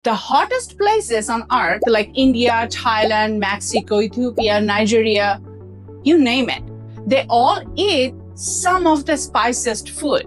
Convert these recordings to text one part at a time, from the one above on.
The hottest places on earth, like India, Thailand, Mexico, Ethiopia, Nigeria, you name it, they all eat some of the spiciest food.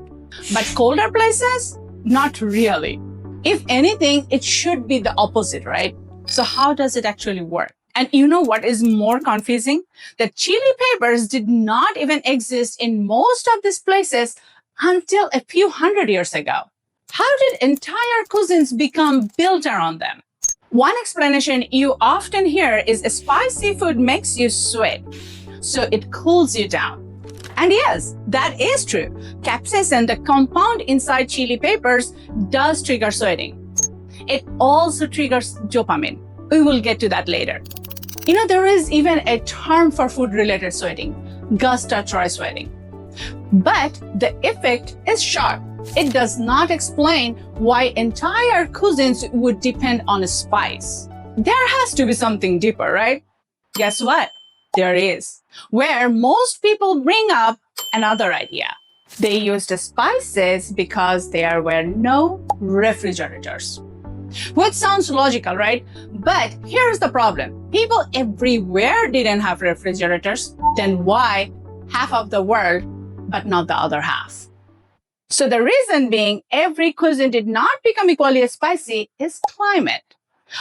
But colder places, not really. If anything, it should be the opposite, right? So how does it actually work? And you know what is more confusing? That chili peppers did not even exist in most of these places until a few hundred years ago. How did entire cuisines become built around them? One explanation you often hear is spicy food makes you sweat, so it cools you down. And yes, that is true. Capsaicin, the compound inside chili peppers, does trigger sweating. It also triggers dopamine. We will get to that later. You know, there is even a term for food-related sweating, gustatory sweating. But the effect is short. It does not explain why entire cuisines would depend on a spice. There has to be something deeper, right? Guess what? There is. Where most people bring up another idea. They used spices because there were no refrigerators. Which sounds logical, right? But here's the problem. People everywhere didn't have refrigerators. Then why half of the world, but not the other half? So the reason being every cuisine did not become equally spicy is climate.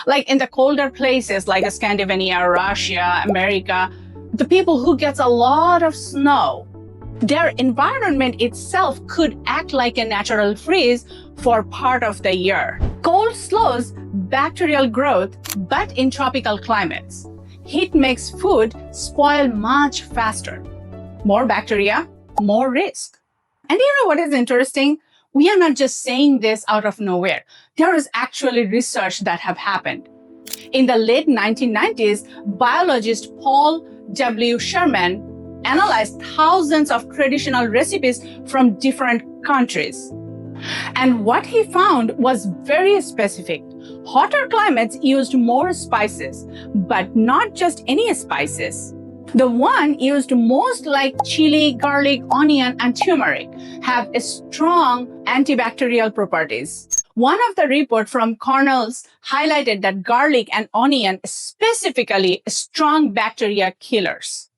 Like in the colder places like Scandinavia, Russia, America, the people who gets a lot of snow, their environment itself could act like a natural freeze for part of the year. Cold slows bacterial growth, but in tropical climates, heat makes food spoil much faster. More bacteria, more risk. And you know what is interesting? We are not just saying this out of nowhere. There is actually research that have happened. In the late 1990s, biologist Paul W. Sherman analyzed thousands of traditional recipes from different countries. And what he found was very specific. Hotter climates used more spices, but not just any spices. The one used most, like chili, garlic, onion, and turmeric, have a strong antibacterial properties. One of the reports from Cornell's highlighted that garlic and onion specifically strong bacteria killers.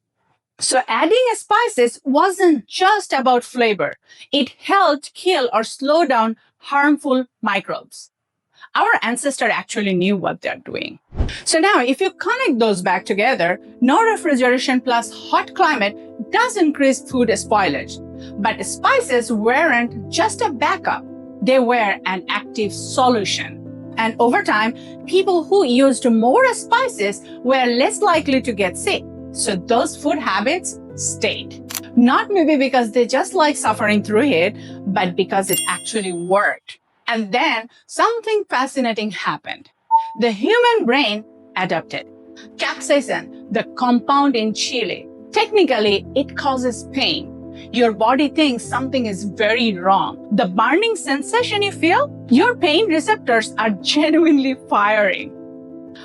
So adding spices wasn't just about flavor. It helped kill or slow down harmful microbes. Our ancestors actually knew what they're doing. So now, if you connect those back together, no refrigeration plus hot climate does increase food spoilage. But spices weren't just a backup. They were an active solution. And over time, people who used more spices were less likely to get sick. So those food habits stayed. Not maybe because they just like suffering through it, but because it actually worked. And then something fascinating happened. The human brain adapted. Capsaicin, the compound in chili, technically it causes pain. Your body thinks something is very wrong. The burning sensation you feel, your pain receptors are genuinely firing.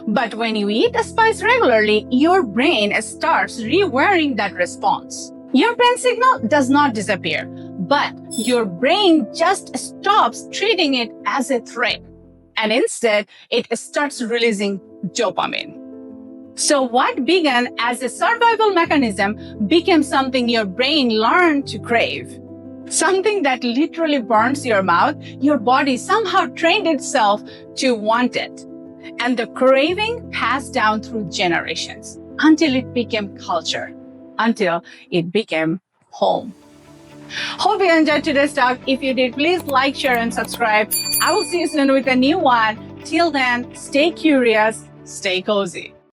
But when you eat a spice regularly, your brain starts rewiring that response. Your pain signal does not disappear, but your brain just stops treating it as a threat. And instead, it starts releasing dopamine. So what began as a survival mechanism became something your brain learned to crave. Something that literally burns your mouth, your body somehow trained itself to want it. And the craving passed down through generations until it became culture, until it became home. Hope you enjoyed today's talk. If you did, please like, share, and subscribe. I will see you soon with a new one. Till then, stay curious, stay cozy.